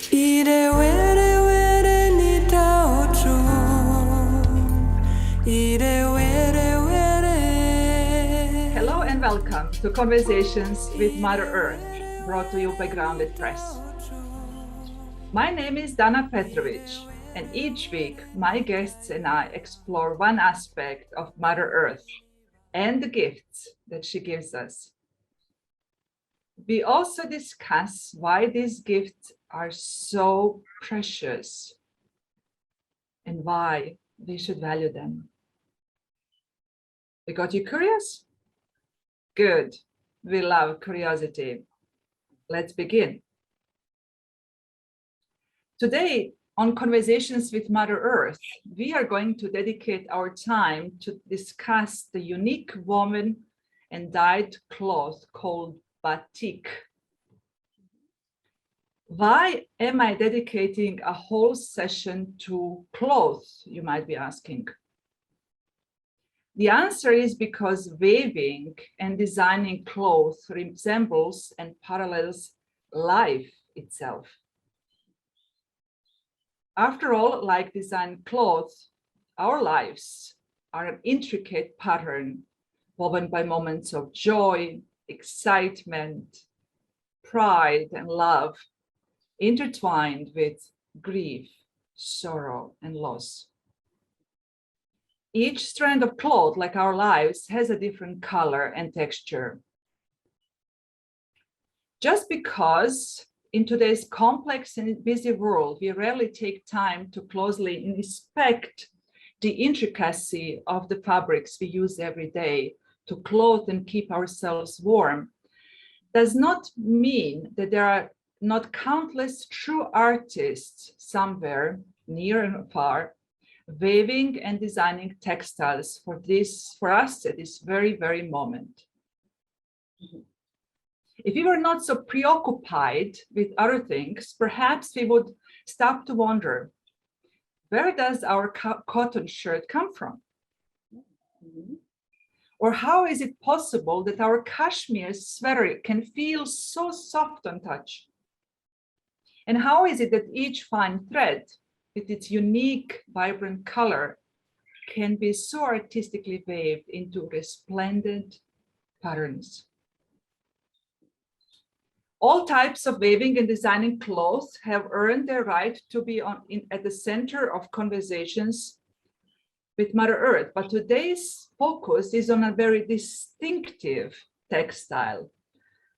Hello and welcome to Conversations with Mother Earth, brought to you by Grounded Press. My name is Dana Petrovic, and each week my guests and I explore one aspect of Mother Earth and the gifts that she gives us. We also discuss why these gifts are so precious and why we should value them. We got you curious? Good. We love curiosity. Let's begin. Today, on Conversations with Mother Earth, we are going to dedicate our time to discuss the unique woven and dyed cloth called Batik. Why am I dedicating a whole session to clothes, you might be asking? The answer is because weaving and designing clothes resembles and parallels life itself. After all, like design clothes, our lives are an intricate pattern woven by moments of joy, excitement, pride, and love, intertwined with grief, sorrow, and loss. Each strand of cloth, like our lives, has a different color and texture. Just because in today's complex and busy world, we rarely take time to closely inspect the intricacy of the fabrics we use every day to clothe and keep ourselves warm, does not mean that there are not countless true artists somewhere near and far weaving and designing textiles for us at this very, very moment. If we were not so preoccupied with other things, perhaps we would stop to wonder, where does our cotton shirt come from? Or how is it possible that our cashmere sweater can feel so soft on touch? And how is it that each fine thread, with its unique, vibrant color, can be so artistically waved into resplendent patterns? All types of weaving and designing clothes have earned their right to be at the center of conversations with Mother Earth, but today's focus is on a very distinctive textile,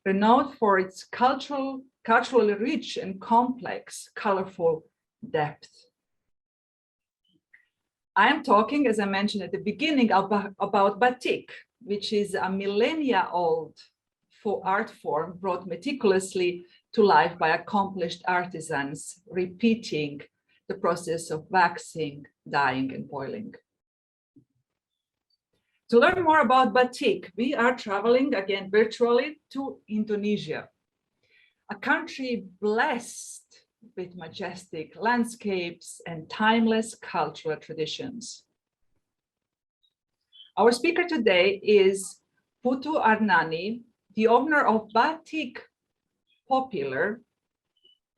renowned for its culturally rich and complex, colorful depth. I am talking, as I mentioned at the beginning, about batik, which is a millennia-old art form brought meticulously to life by accomplished artisans, repeating the process of waxing, dyeing, and boiling. To learn more about batik, we are traveling again virtually to Indonesia, a country blessed with majestic landscapes and timeless cultural traditions. Our speaker today is Putu Arnany, the owner of Batik Popular,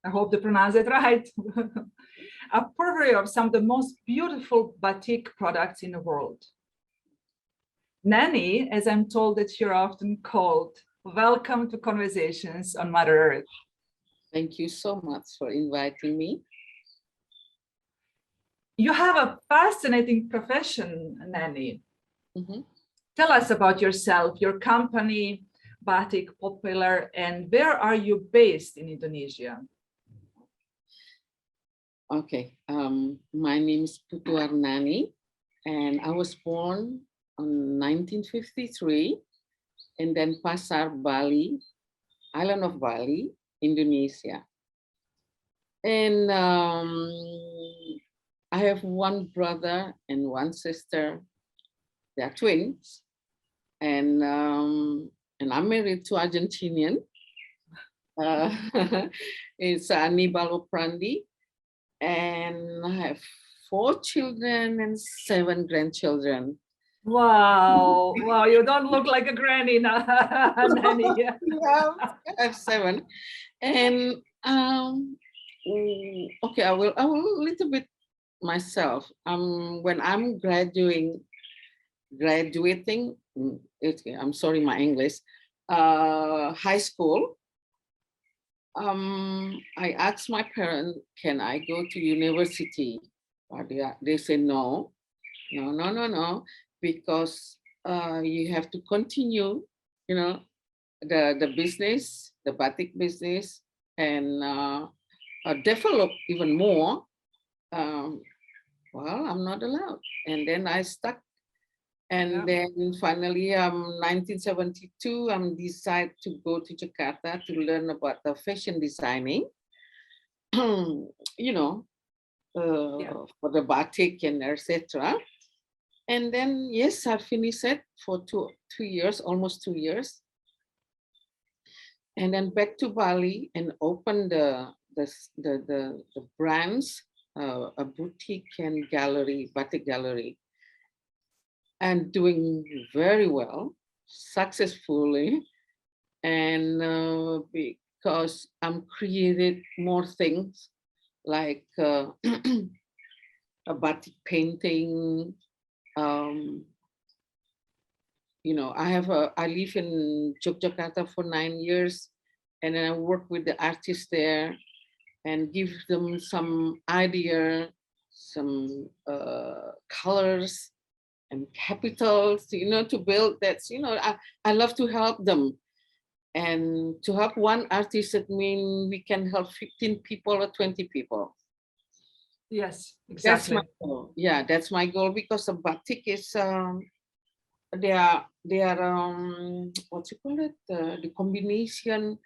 I hope to pronounce it right, a purveyor of some of the most beautiful batik products in the world. Nani, as I'm told that you're often called, welcome to Conversations on Mother Earth. Thank you so much for inviting me. You have a fascinating profession, Nani. Tell us about yourself, your company, Batik Popular, and where are you based in Indonesia? Okay, my name is Putu Arnany, and I was born in 1953 in Denpasar, Bali, island of Bali, Indonesia. And I have one brother and one sister. They are twins, and I'm married to Argentinian. It's Anibal Oprandi, and I have 4 children and 7 grandchildren. Wow, wow, you don't look like a granny now. I have 7. And okay, I will a little bit myself. When I'm graduating, I'm sorry, my English, high school, I asked my parents, can I go to university? But they say no, no, because you have to continue, the business, the batik business, and develop even more. Well, I'm not allowed. And then I stuck. And then finally, 1972, decided to go to Jakarta to learn about the fashion designing, for the batik and etc. And then, yes, I finished it for two years, almost 2 years. And then back to Bali and opened the brands, a boutique and gallery, batik gallery, and doing very well, successfully. And because I'm created more things like a batik painting. I live in Yogyakarta for 9 years, and then I work with the artists there and give them some idea, some colors and capitals, to build that. I love to help them. And to help one artist, it means we can help 15 people or 20 people. Yes, exactly. That's my goal. Yeah, that's my goal, because the batik is they are what you call it, the combination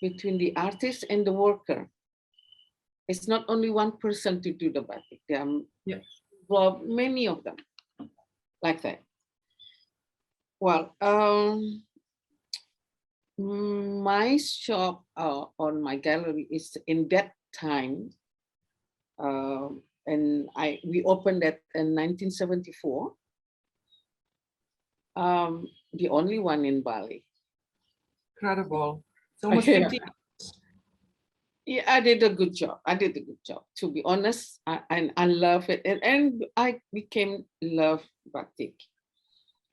between the artist and the worker. It's not only one person to do the batik. There are many of them like that. Well, my shop on my gallery is in that time, and we opened that in 1974. The only one in Bali. Incredible. It's almost 50 years. Yeah, I did a good job. To be honest. I love it. And I became love batik,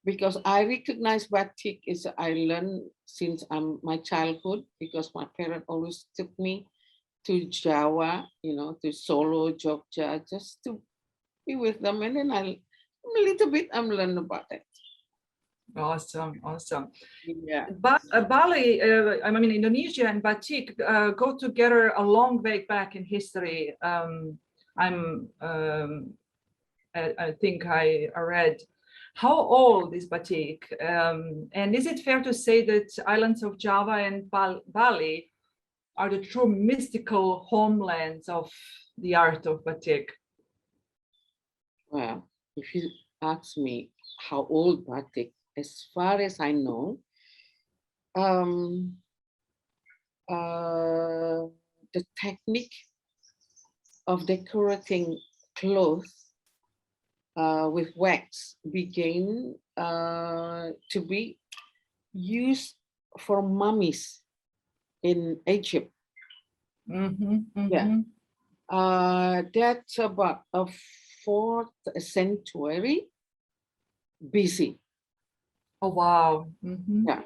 because I recognize batik is, I learned since my childhood, because my parents always took me to Jawa, to Solo, Jogja, just to be with them. And then I'm learning about it. Awesome. Yeah. Bali, Indonesia and batik go together a long way back in history. I think I read. How old is batik? And is it fair to say that islands of Java and Bali are the true mystical homelands of the art of batik? Well, if you ask me how old batik, as far as I know, the technique of decorating clothes with wax began to be used for mummies in Egypt. Yeah, that's about a 4th century BC. Oh wow! Yeah,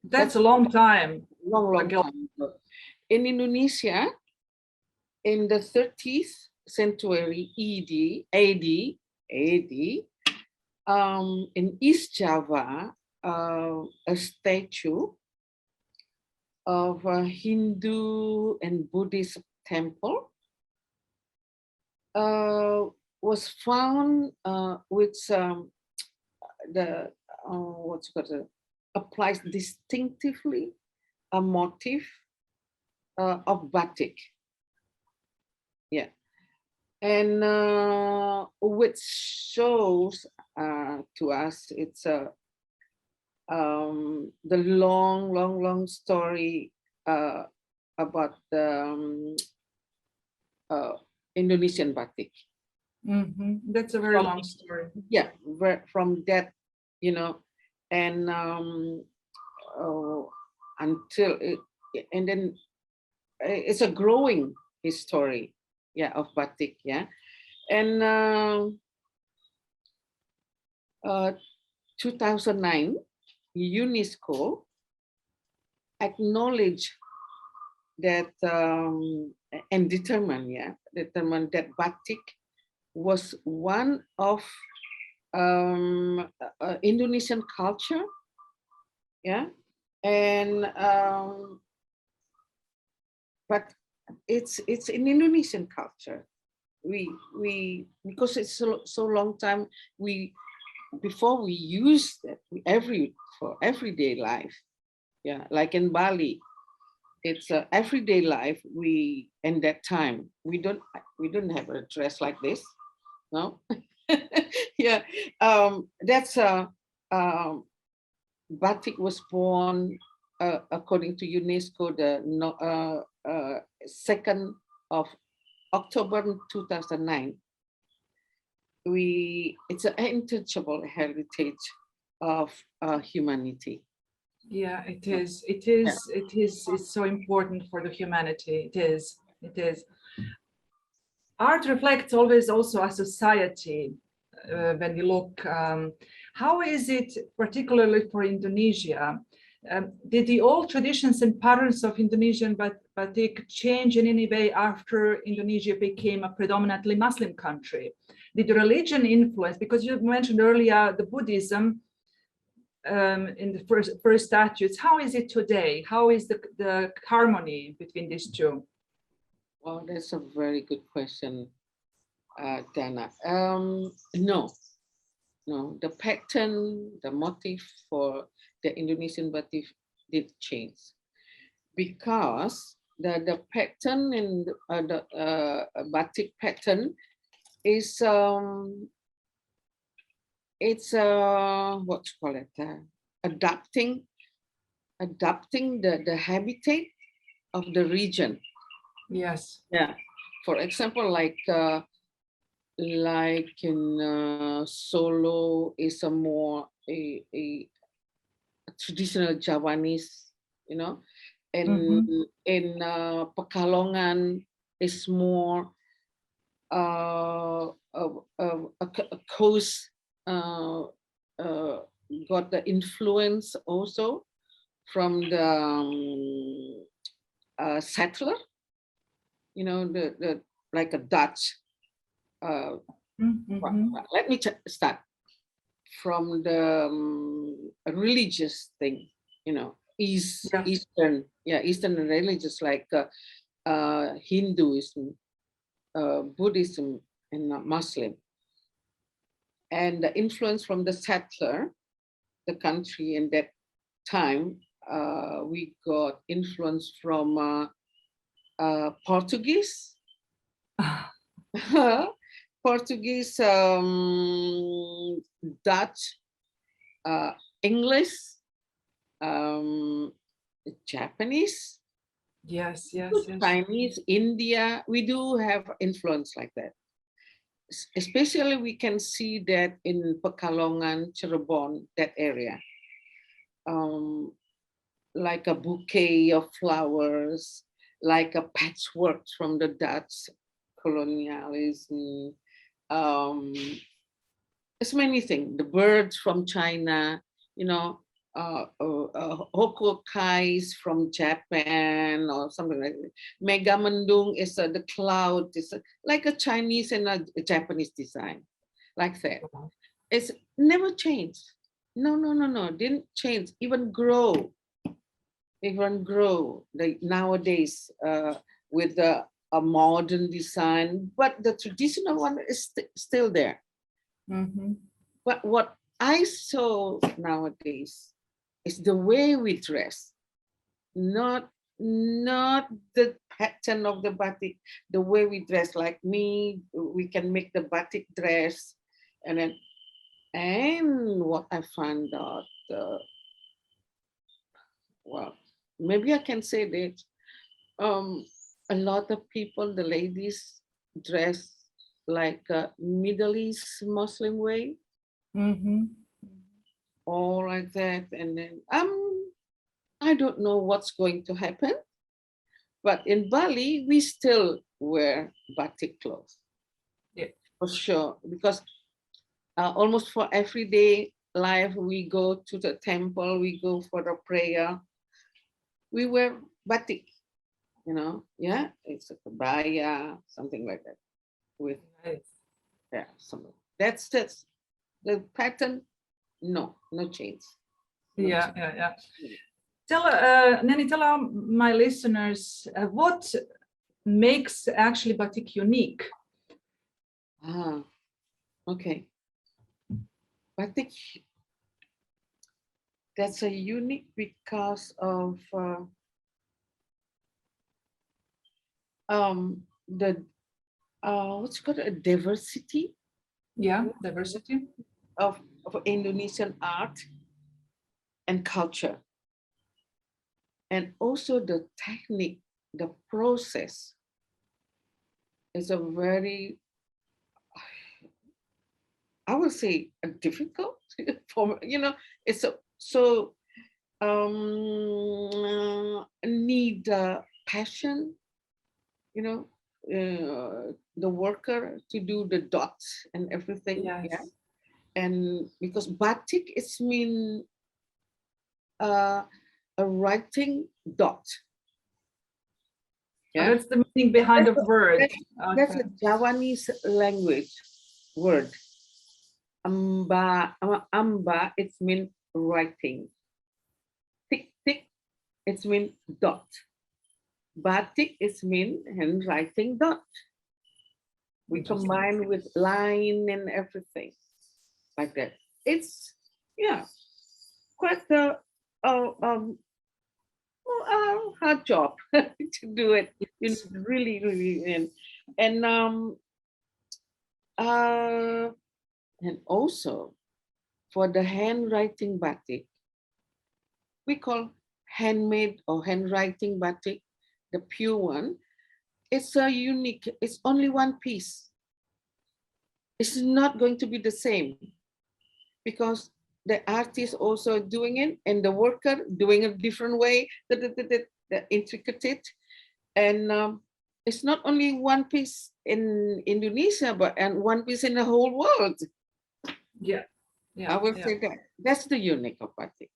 that's a long time. Long time. In Indonesia, in the 30th century AD, in East Java, a statue of a Hindu and Buddhist temple was found with applies distinctively a motif of batik. Yeah. And which shows to us it's the long story about the Indonesian batik. That's a very long story. Yeah, from that, and until it, and then it's a growing history, yeah, of batik, yeah. And 2009, UNESCO acknowledged that and determined that batik was one of Indonesian culture, yeah, and but it's an Indonesian culture. We because it's so long time before we used it for everyday life, yeah, like in Bali, it's a everyday life. We in that time we don't have a dress like this, no. Yeah, that's batik was born according to UNESCO the 2nd of October 2009. It's an untouchable heritage of humanity. Yeah, it is. It is. It is. It's so important for the humanity. It is. It is. Art reflects always also a society. When we look, how is it particularly for Indonesia? Did the old traditions and patterns of Indonesian batik change in any way after Indonesia became a predominantly Muslim country? Did the religion influence? Because you mentioned earlier the Buddhism in the first statutes. How is it today? How is the harmony between these two? Well, that's a very good question, Dana. No, the pattern, the motif for the Indonesian batik did change because the pattern in the batik pattern is it's what you call it, adapting the habitat of the region. Yes. Yeah. For example, like in Solo is a more a traditional Javanese, you know, and in Pekalongan is more a coast got the influence also from the settler, you know, the like a Dutch. Let me start from the religious thing, you know, Eastern religious like Hinduism, Buddhism, and Muslim. And the influence from the settler, the country in that time, we got influence from Portuguese, Portuguese, Dutch, English, Japanese, yes, Chinese, India. We do have influence like that. Especially we can see that in Pekalongan, Cirebon, that area. Like a bouquet of flowers, like a patchwork from the Dutch colonialism. It's many things. The birds from China, you know, hokokais from Japan or something like that. Megamendung is the cloud, is like a Chinese and a Japanese design, like that. It's never changed. No, didn't change, even grow. Like nowadays with a modern design, but the traditional one is still there. But what I saw nowadays is the way we dress, not the pattern of the batik, the way we dress. Like me, we can make the batik dress, and what I found out, well, maybe I can say that a lot of people, the ladies, dress like a Middle East Muslim way, or like that, and then I don't know what's going to happen, But in Bali, we still wear batik clothes. Yeah. For sure, because almost for everyday life, we go to the temple, we go for the prayer, we wear batik, you know, yeah, it's a kebaya, something like that. With Nice. yeah, something. That's the pattern. No, no change. No Yeah, change. yeah, yeah. Tell Nani, tell my listeners what makes actually batik unique. Ah, okay. Batik, that's a unique because of the what's called a diversity Yeah, diversity. of Indonesian art and culture, and also the technique, the process is a very, I would say, a difficult for, you know, it's so need passion, you know, the worker to do the dots and everything. Yes. Yeah. And because batik is mean a writing dot. So Yeah. that's the meaning behind the That's word. that's Okay. a Javanese language word. Amba, it's mean writing. Tik tik, it's mean dot. Batik is mean handwriting dot. We Interesting. combine with line and everything like that. It's yeah, quite a hard job to do it. You Yes. really, really, and uh, and also for the handwriting batik, we call handmade or handwriting batik, the pure one. It's a unique. It's only one piece. It's not going to be the same because the artist also doing it and the worker doing it a different way. The intricate and it's not only one piece in Indonesia, but and one piece in the whole world. Yeah. Yeah. I will Yeah. say that that's the unique of batik.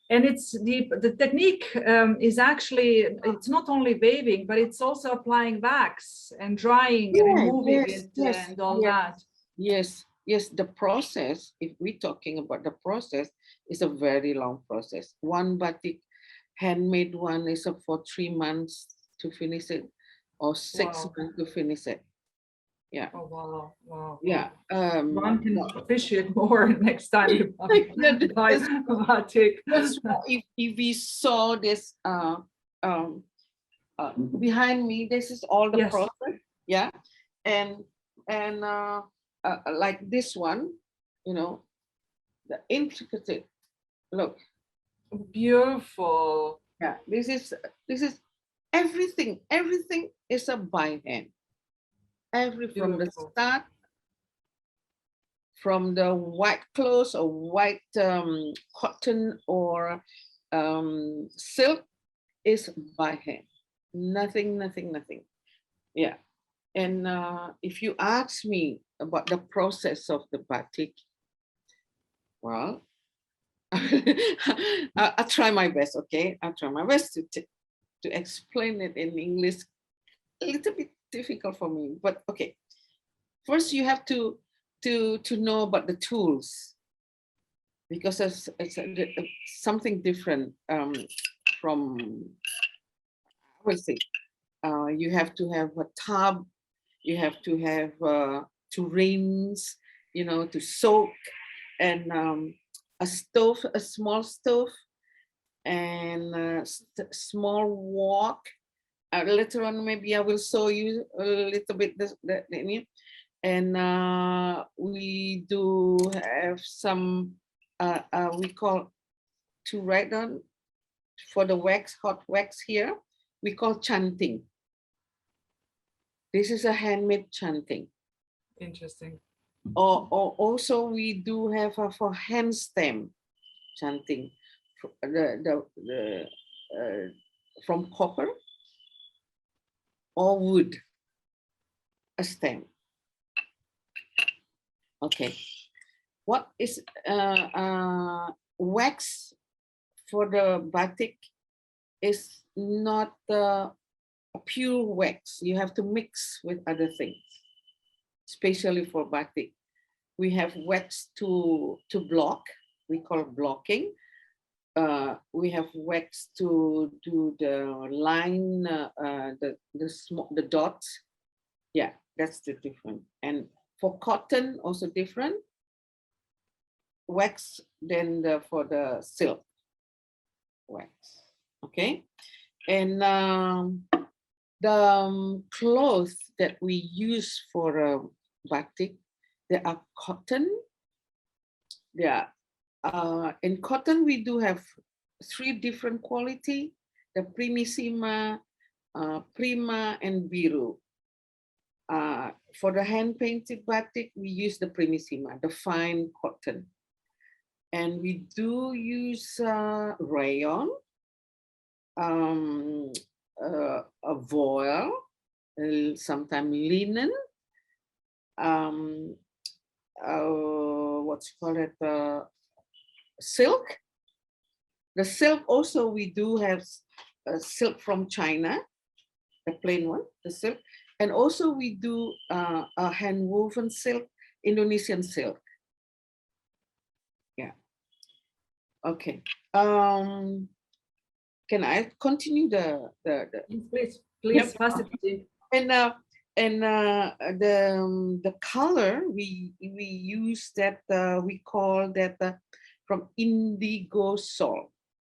And it's the technique is actually, it's not only waving, but it's also applying wax and drying, removing it and all that. Yes. The process, if we're talking about the process, is a very long process. One batik handmade one is for 3 months to finish it, or 6 months to finish it. Yeah. Oh, wow. Wow. Yeah. One can appreciate more next time you buy batik. That's why if we saw this behind me, this is all the Yes. process. Yeah. And like this one, you know, the intricate look. Beautiful. Yeah. This is everything. Everything is a by hand. From the Beautiful. start, from the white clothes or white cotton or silk is by hand. Nothing. Yeah. And if you ask me about the process of the batik, well, I'll try my best, okay? I'll try my best to explain it in English. A little bit difficult for me, but okay. First, you have to know about the tools because it's something different from, I would say, you have to have a tub, you have to have to rinse, you know, to soak, and a stove, a small stove, and a small wok. Later on, maybe I will show you a little bit and we do have some we call to write down for the wax, hot wax here. We call chanting. This is a handmade chanting. Interesting. Or also we do have for hand stamp chanting. The from copper or wood, a stem. Okay. What is wax for the batik is not a pure wax. You have to mix with other things, especially for batik. We have wax to block, we call blocking. We have wax to do the line, the dots. Yeah, that's the different. And for cotton, also different wax than for the silk wax. Okay, and the clothes that we use for batik, they are cotton. Yeah, in cotton we do have 3 different quality: the primissima, prima, and biru. For the hand painted batik, we use the primissima, the fine cotton. And we do use rayon, a voile, sometimes linen, what's called it, silk. The silk also, we do have silk from China, the plain one, the silk. And also we do a hand woven silk, Indonesian silk. Yeah. Okay. Can I continue the Please, Yep. pass it. And the color we use that we call that from indigo sol.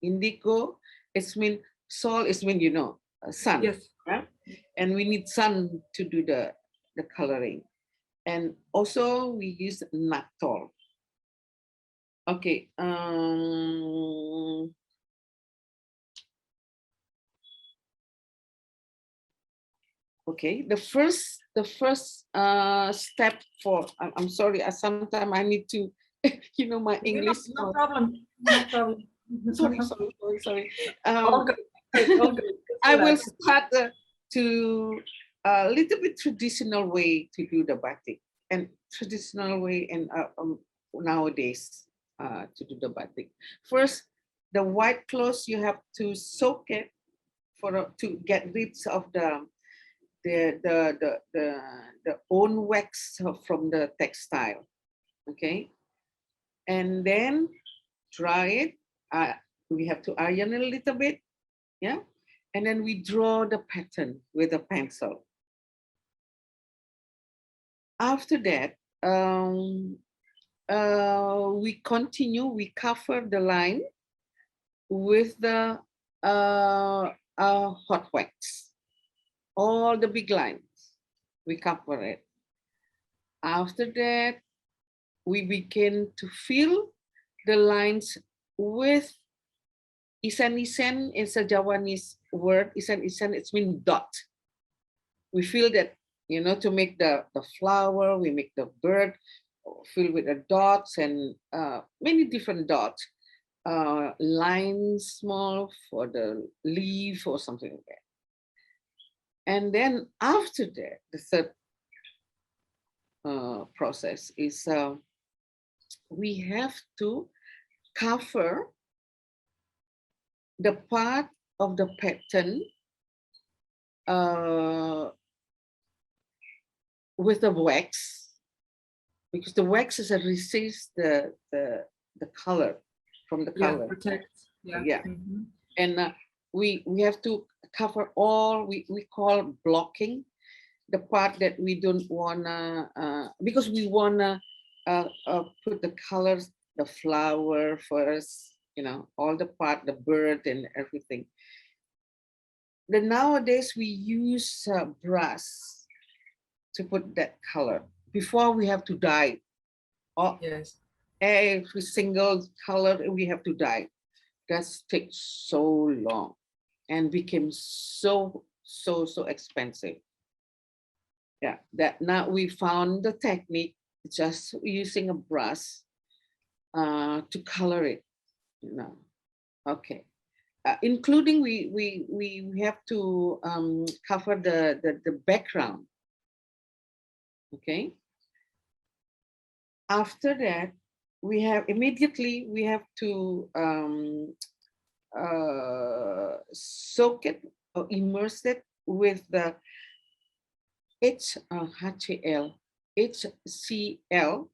Indigo, it's mean sol is when sun. Yes. Right? And we need sun to do the coloring. And also we use natol. Okay. Okay, the first step for, I'm sorry, sometimes I need to, my English. No problem. No problem. sorry. All good. All good. I will start to a little bit traditional way to do the batik, and traditional way and nowadays to do the batik. First, the white clothes, you have to soak it to get rid of the own wax from the textile. Okay, and then dry it. We have to iron a little bit, yeah, and then we draw the pattern with a pencil. After that, we continue. We cover the line with the hot wax. All the big lines, we cover it. After that, we begin to fill the lines with isen-isen. Is a Javanese word. Isen-isen, it means dot. We fill that, to make the flower, we make the bird, fill with the dots and many different dots. Lines small for the leaf or something like that. And then after that, the third process is we have to cover the part of the pattern with the wax, because the wax is a resist the color from the color. Yeah, protect. Yeah. Yeah. Mm-hmm. And we have to cover all we call blocking, the part that we don't wanna because we wanna put the colors, the flower first, all the part, the bird and everything. Then nowadays we use brush to put that color. Before we have to dye. Yes. Every single color we have to dye. That takes so long and became so expensive. Yeah, that now we found the technique just using a brush to color it. Okay. including we have to cover the background. Okay. After that, we have immediately we have to soak it or immerse it with the HCl, HCl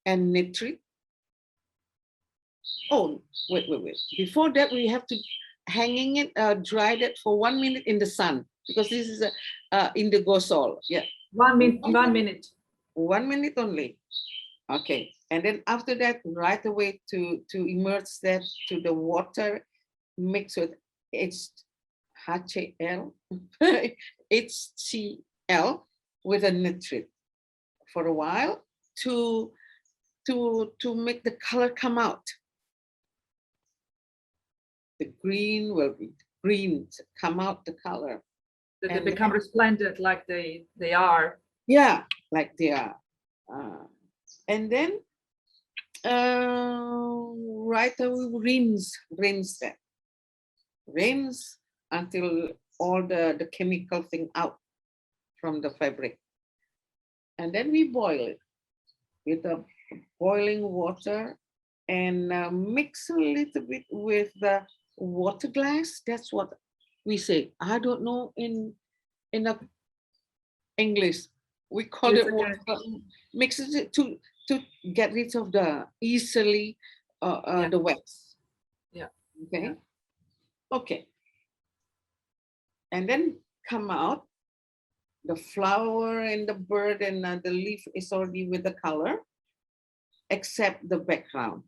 and nitrate. Oh, wait. Before that, we have to hanging it, dry it for 1 minute in the sun, because this is a indigo sol. Yeah. 1 minute. 1 minute. 1 minute only. Okay. And then after that, right away to immerse that to the water, mix with HCl, HCl with a nitrate for a while to make the color come out. The green will be green, come out the color. That they become resplendent like they are. Yeah, like they are. And then right away rinse that. Rinse until all the chemical thing out from the fabric. And then we boil it with the boiling water and mix a little bit with the water glass. That's what we say. I don't know in a English. We call it water. Mixes it to get rid of the easily the wax. Yeah. Okay. Yeah. Okay. And then come out the flower and the bird and the leaf is already with the color, except the background.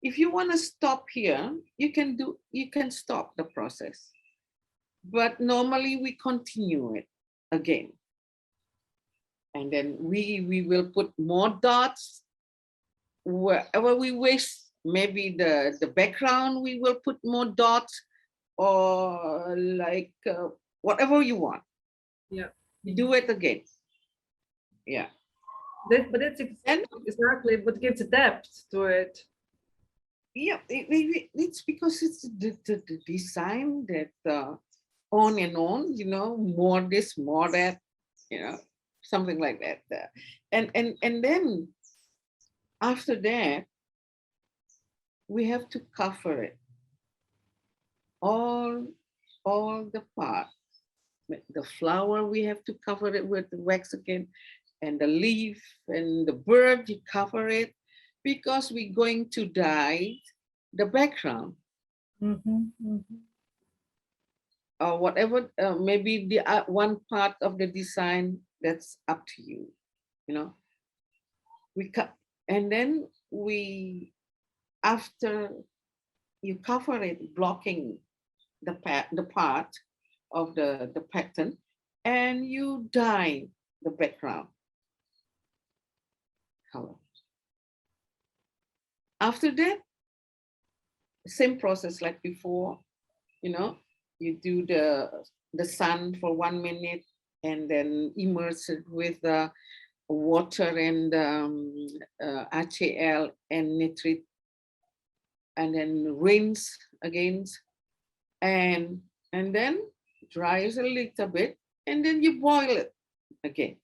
If you want to stop here, you can stop the process. But normally we continue it again. And then we will put more dots wherever we wish. Maybe the background, we will put more dots, or like whatever you want. Yeah. You do it again. Yeah. But that's exactly what gives depth to it. Yeah, it's because it's the design that on and on, you know, more this, more that, you know, something like that. And then after that, we have to cover it. All the parts. The flower, we have to cover it with the wax again, and the leaf and the bird, you cover it, because we're going to dye the background. Or whatever, maybe the one part of the design, that's up to you, you know. We cut, and then after you cover it, blocking the part of the pattern, and you dye the background color. After that, same process like before, you know, you do the sun for 1 minute and then immerse it with the water and HCl and nitrate, and then rinse again, and then dries a little bit, and then you boil it again.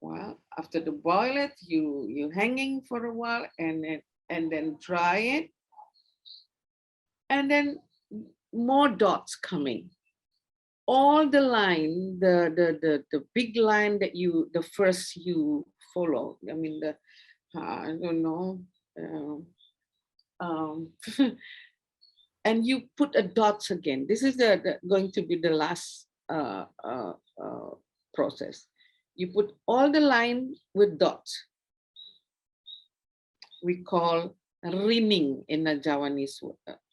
Well, after the boil it, you hanging for a while, and then dry it, and then more dots coming. All the line, the big line that the first you follow. I mean, I don't know. And you put a dots again. This is going to be the last process. You put all the line with dots. We call rinning in the Javanese.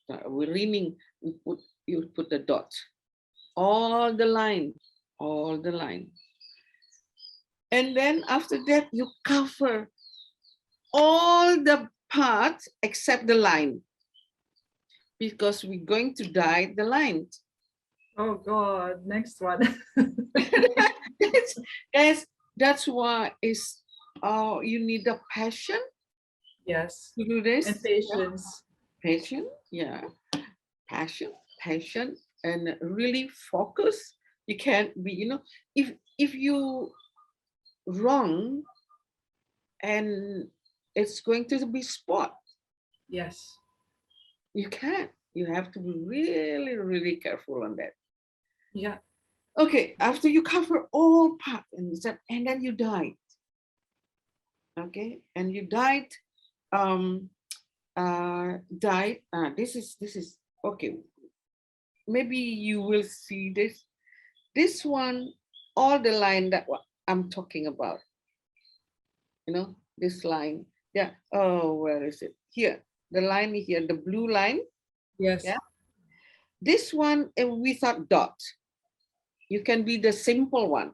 Rinning, you put the dots. All the line. And then after that, you cover all the parts except the line, because we're going to dye the lines. Oh God, next one. That's why you need a passion Yes. to do this. And patience. Passion, yeah, passion, and really focus. You can't be, if you wrong, and it's going to be spot. Yes. You can't. You have to be really, really careful on that. Yeah. Okay, after you cover all part and then you dye. Okay, and you dyed this is okay. Maybe you will see this one, all the line that I'm talking about, this line. Yeah. Oh, where is it? Here, the line here, the blue line. Yes. Yeah. This one without dot. You can be the simple one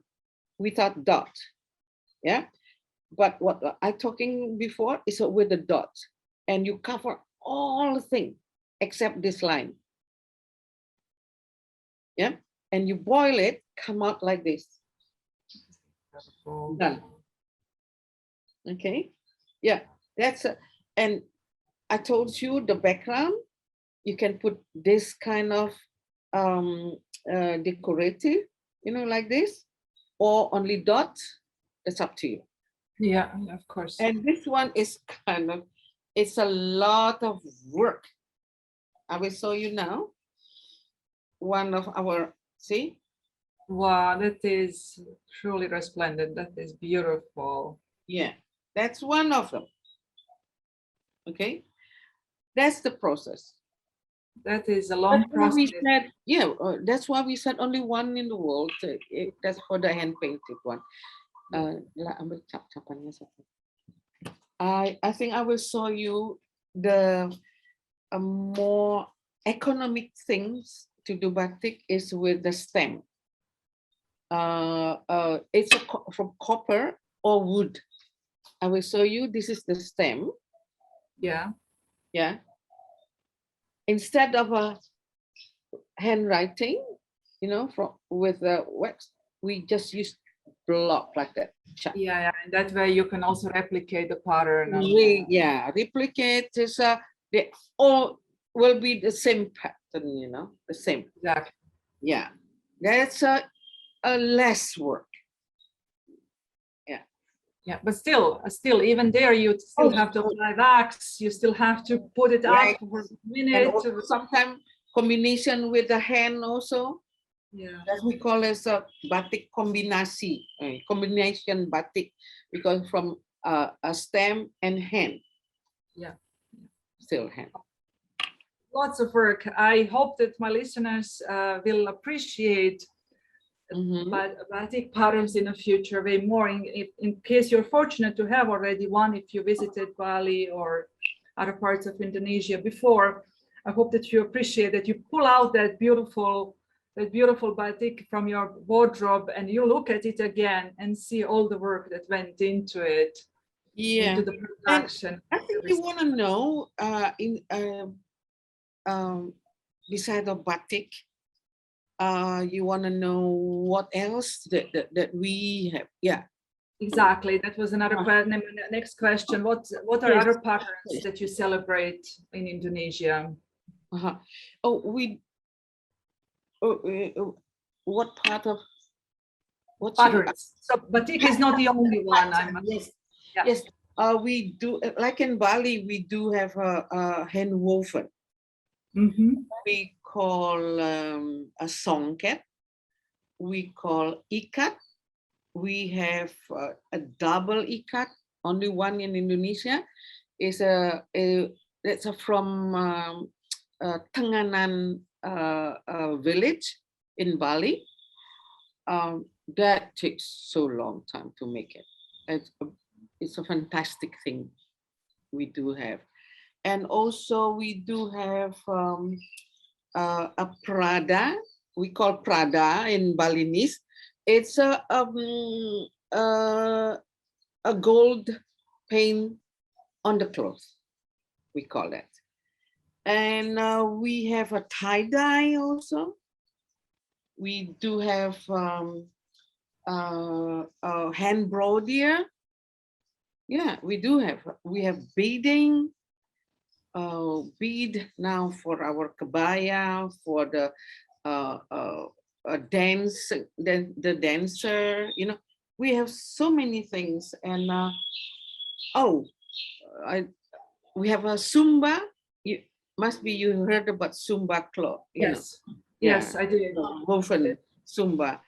without dot. Yeah. But what I talking before is with the dot, and you cover all the thing except this line. Yeah. And you boil it, come out like this. Done. Okay. Yeah. And I told you the background, you can put this kind of decorative, like this, or only dot. It's up to you. Yeah, of course. And this one is it's a lot of work. I will show you now. One of our, see? Wow, that is truly resplendent. That is beautiful. Yeah, that's one of them. Okay, that's the process. That is a long That's why process. we said, yeah, that's why we said only one in the world. That's for the hand painted one. I think I will show you the more economic things to do batik is with the stem. It's from copper or wood. I will show you. This is the stem. Yeah. Yeah. Instead of a handwriting, with the wax, we just use block like that. Yeah, yeah. And that way you can also replicate the pattern. Replicate is they all will be the same pattern, the same. Exactly. Yeah, that's a less work. Yeah, but still, even there, you still have to apply wax. You still have to put it up for a minute. And sometimes combination with the hand also. Yeah, that we call as a batik kombinasi, combination batik, because from a stem and hand. Yeah, still hand. Lots of work. I hope that my listeners will appreciate batik patterns in the future way more. In case you're fortunate to have already one, if you visited Bali or other parts of Indonesia before, I hope that you appreciate that you pull out that beautiful batik from your wardrobe and you look at it again and see all the work that went into it. Yeah, into the production. And I think you want to know beside of batik, you want to know what else that we have. Yeah, exactly. That was another question. Next question. What are other patterns that you celebrate in Indonesia? What part of what patterns? So batik is not the only one. Yes. We do, like in Bali, we do have a hand woven. We call a songket. We call ikat. We have a double ikat. Only one in Indonesia is that's from Tenganan village in Bali. That takes so long time to make it. It's a fantastic thing we do have. And also we do have a Prada. We call Prada in Balinese. It's a gold paint on the clothes. We call that. And we have a tie-dye also. We do have hand broidery. Yeah, we do have. We have beading, bead now for our kabaya, for the dance, the dancer. You know, we have so many things. And oh, I we have a Zumba. You must be you heard about Zumba cloth. You know, Yes, yeah, yes, I did. woven Zumba.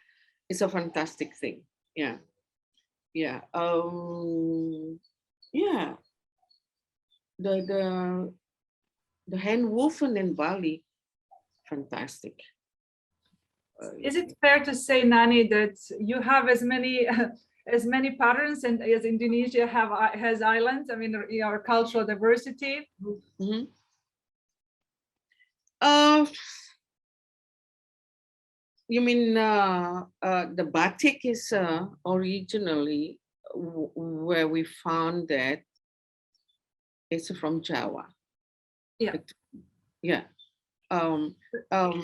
It's a fantastic thing. Yeah, yeah. Yeah. The the the hand woven in Bali, fantastic. Is it fair to say, Nani, that you have as many as many patterns and as Indonesia has islands? I mean, your cultural diversity. Mhm. Uh, you mean the batik is originally where we found that it's from Java. Yeah. Yeah. Um, um,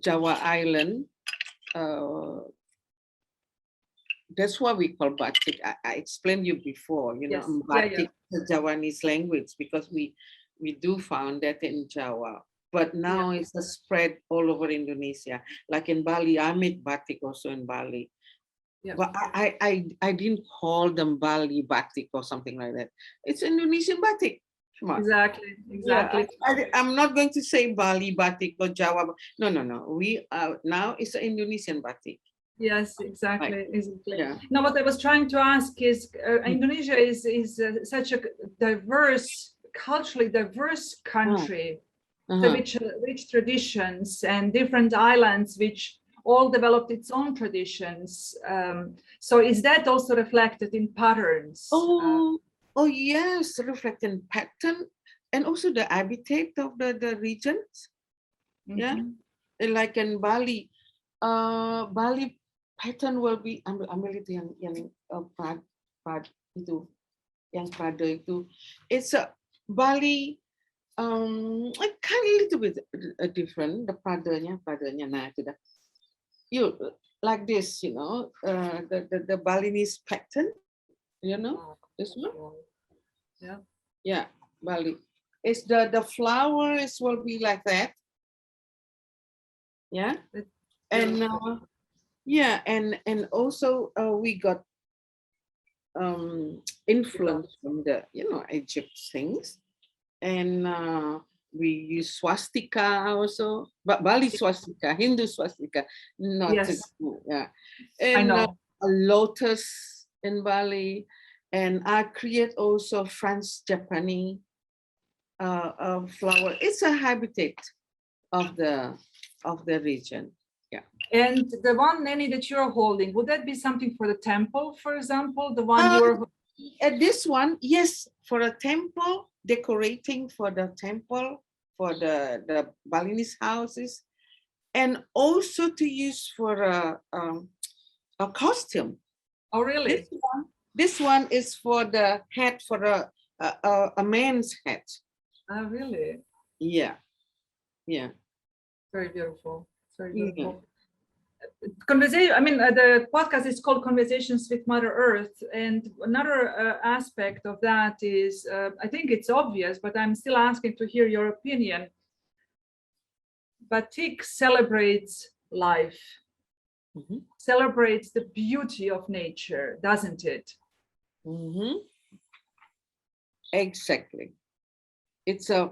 Java Island. Uh, that's what we call batik. I explained you before, you know, Yes. Yeah. Yeah. batik, the Javanese language, because we do found that in Java. But now Yeah. it's a spread all over Indonesia. Like in Bali, I make batik also in Bali. Yeah. But I didn't call them Bali batik or something like that. It's Indonesian batik. Come on. Exactly. Yeah, Exactly. I'm not going to say Bali batik or Jawa. No, no, no. We now it's an Indonesian batik. Yes, Like, exactly, exactly. yeah. Now, what I was trying to ask is, Mm. Indonesia is such a diverse, culturally diverse country, so Uh-huh. which rich traditions and different islands, which all developed its own traditions. So, is that also reflected in patterns? Oh, yes, reflecting pattern and also the habitat of the regions. Yeah, Mhm. like in Bali, Bali pattern will be ambil itu yang itu yang Prada itu. It's a Bali kind of little bit different the Pradanya nah itu dah. You like this, you know, the Balinese pattern, you know, Wow. this one. Wow. Yeah. Yeah, Bali. It's the flowers will be like that. Yeah, That's and beautiful. yeah, and also we got influence from the Egypt things, and we use swastika also, but Bali swastika, Hindu swastika, not Yes, yeah, I and know. a lotus in Bali, and I create also France Japanese flower. It's a habitat of the region. Yeah. And the one, Nanny, that you're holding, would that be something for the temple, for example? The one Uh, you're this one, yes, for a temple, decorating for the temple, for the Balinese houses, and also to use for a costume. oh, really? This one is for the hat, for a man's hat. Oh, really? Yeah, yeah. Very beautiful. Very Yeah. beautiful. Conversation. I mean, the podcast is called Conversations with Mother Earth, and another aspect of that is, I think it's obvious, but I'm still asking to hear your opinion. Batik celebrates life, Mhm. celebrates the beauty of nature, doesn't it? Mhm. Exactly. It's a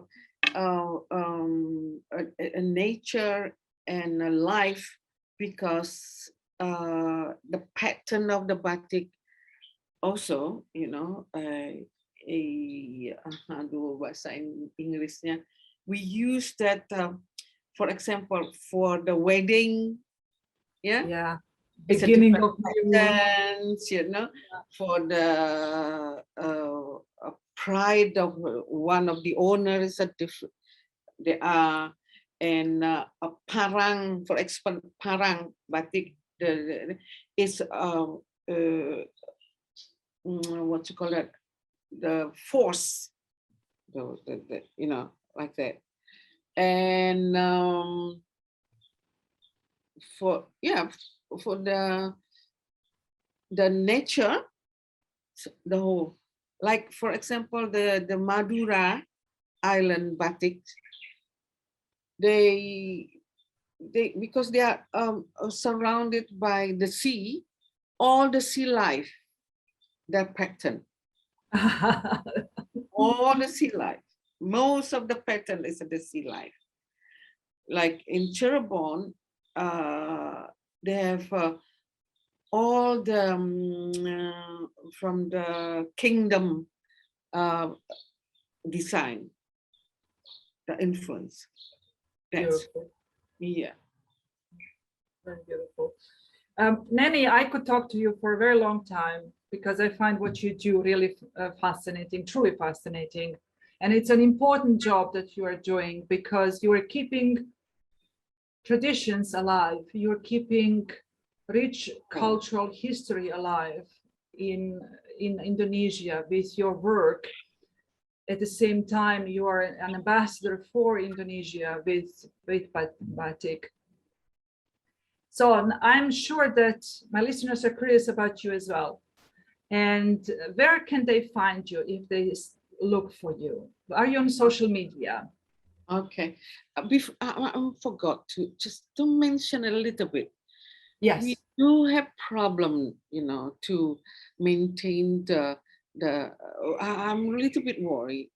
nature and a life, because the pattern of the batik also, you know, aduh, bahasa Inggrisnya, we use that, for example, for the wedding, yeah, Yeah. it's a Beginning different of new. patterns, you know, for the pride of one of the owners, a different, they are, and a parang, for example, parang batik, is what you call it, the force, you know, like that. And for yeah, for the nature, the whole, Like, for example, the Madura Island batik, they because they are surrounded by the sea, all the sea life, their pattern, all the sea life. Most of the pattern is the sea life. Like in Cirebon, they have all the from the kingdom design, the influence. That's Beautiful. yeah. Very beautiful. Nanny, I could talk to you for a very long time because I find what you do really fascinating, truly fascinating. And it's an important job that you are doing because you are keeping traditions alive. You're keeping rich cultural history alive in Indonesia with your work. At the same time, you are an ambassador for Indonesia with Batik. So I'm sure that my listeners are curious about you as well. And where can they find you if they look for you? Are you on social media? Okay. Before, I forgot to mention a little bit. Yes. We do have problem, to maintain I'm a little bit worried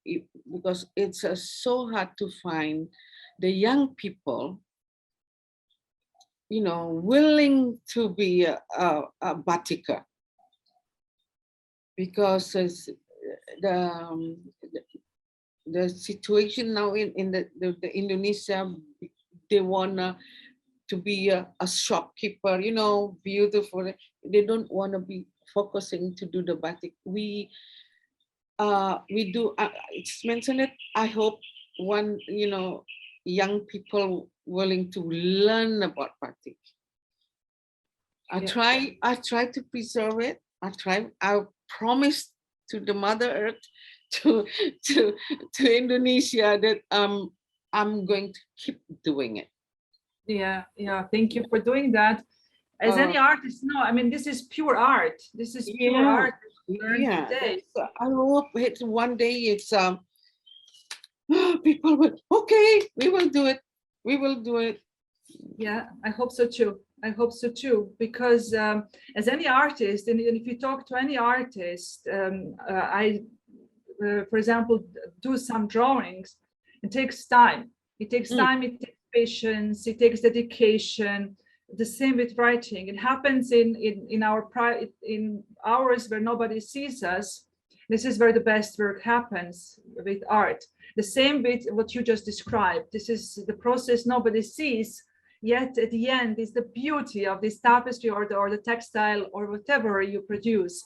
because it's so hard to find the young people, willing to be a batiker, because the, um, the situation now in the Indonesia, they wanna to be a shopkeeper, beautiful. They don't want to be focusing to do the batik. We do. It's mentioned it. I hope one, young people willing to learn about batik. I try to preserve it. I promise to the Mother Earth, to Indonesia, that I'm going to keep doing it. Yeah. Thank you for doing that. As any artist, no, I mean, this is pure art. This is pure art. Yeah. I hope one day it's people will, okay, we will do it. We will do it. Yeah, I hope so too. I hope so too, because as any artist, and if you talk to any artist, for example, do some drawings. It takes time. It takes time. It takes patience. It takes dedication. The same with writing. It happens in hours where nobody sees us. This is where the best work happens with art. The same with what you just described. This is the process nobody sees. Yet at the end is the beauty of this tapestry or the textile or whatever you produce,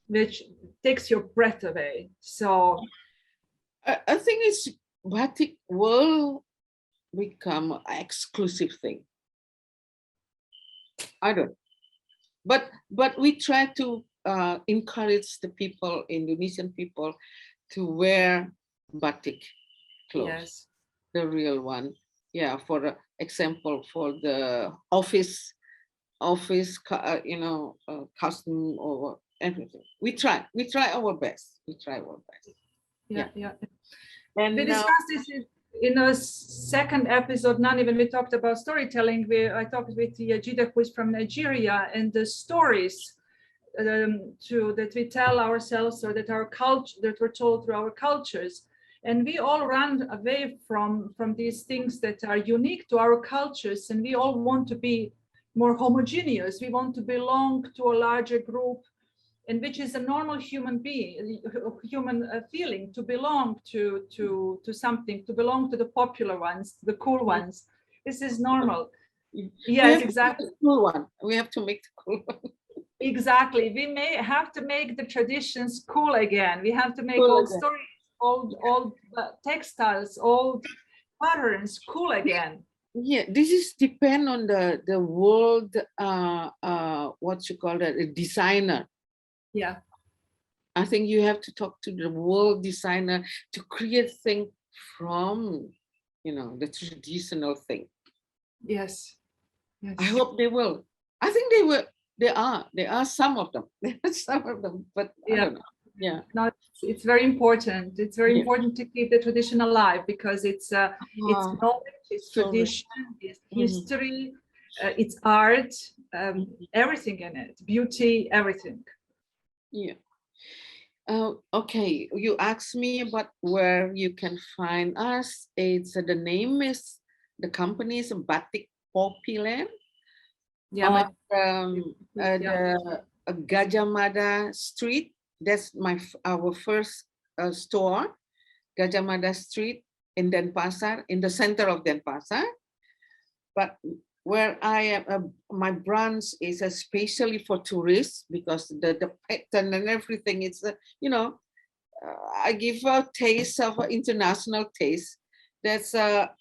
which takes your breath away. So I think batik will become an exclusive thing. I don't. But we try to encourage the people, Indonesian people, to wear batik clothes, the real one. Yeah, for example, for the office, custom or everything. We try our best. Yeah. And we discussed this in a second episode, Nani, when we talked about storytelling. I talked with Jida, who is from Nigeria, and the stories that we tell ourselves, or that our culture, that we're told through our cultures. And we all run away from these things that are unique to our cultures, and we all want to be more homogeneous. We want to belong to a larger group, and which is a normal human feeling, to belong to something, to belong to the popular ones, the cool ones. This is normal. Yes, exactly. The cool one. We have to make the cool one. Exactly. We may have to make the traditions cool again. We have to make old stories, old textiles, old patterns cool again. Yeah, this is depend on the world, what you call that, a designer. Yeah. I think you have to talk to the world designer to create things from, the traditional thing. Yes. I hope they will. I think they will. There are some of them. Some of them, but I don't know. Yeah. No, it's very important. It's very important to keep the tradition alive because it's knowledge, it's so tradition, it's history, it's art, everything in it, beauty, everything. Yeah. Okay, you asked me about where you can find us. It's the name is the company is Batik Popular. Yeah, The Gajah Mada Street. That's our first store, Gajah Mada Street in Denpasar, in the center of Denpasar. But where I am, my branch is especially for tourists because the pattern and everything. It's I give a taste of international taste. That's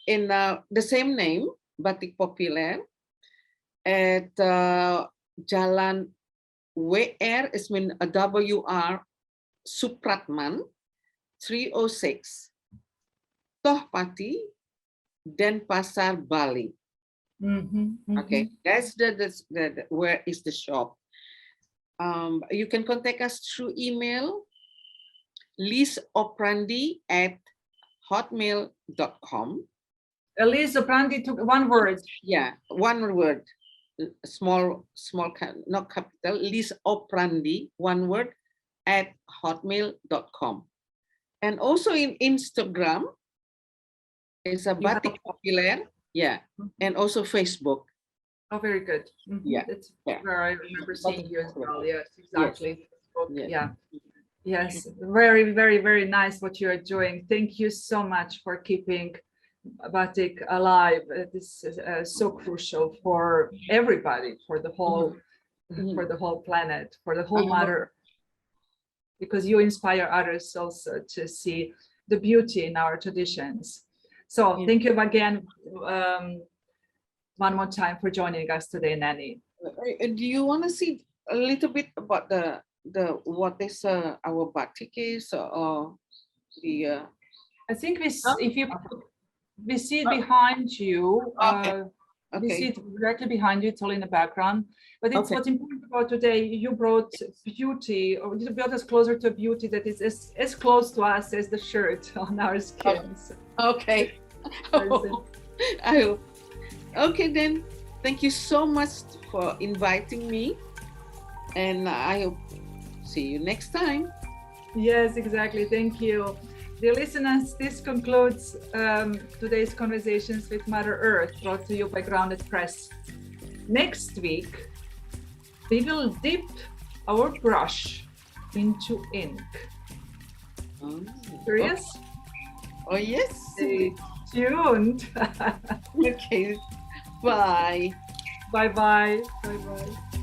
in the same name, Batik Popular, at Jalan WR is mean WR Supratman 306 Tohpati, Denpasar, Bali. Okay, that's the where is the shop. You can contact us through email lisoprandi@hotmail.com. Elise Oprandi took one word. Yeah, one word, small, not capital, lisoprandi, one word, at hotmail.com. And also in Instagram, it's a Batik Popular. Yeah, and also Facebook. Oh, very good. Yeah, that's where I remember seeing you as well. Yes, exactly. Yes. Yeah. Yes, very, very, very nice what you are doing. Thank you so much for keeping Batik alive. This is so crucial for everybody, for the whole, for the whole planet, for the whole matter, because you inspire others also to see the beauty in our traditions. So thank you again, one more time for joining us today, Nani. Do you want to see a little bit about the what is our batik is or the? I think we see it behind you. We see it directly behind you. It's all in the background. But it's what's important about today. You brought beauty, or you brought us closer to beauty that is as close to us as the shirt on our skins. Okay. Okay then. Thank you so much for inviting me, and I hope see you next time. Yes, exactly. Thank you. Dear listeners, this concludes today's conversations with Mother Earth, brought to you by Grounded Press. Next week, we will dip our brush into ink. Curious? Oh yes. Stay tuned. Okay. Bye. Bye-bye. Bye-bye.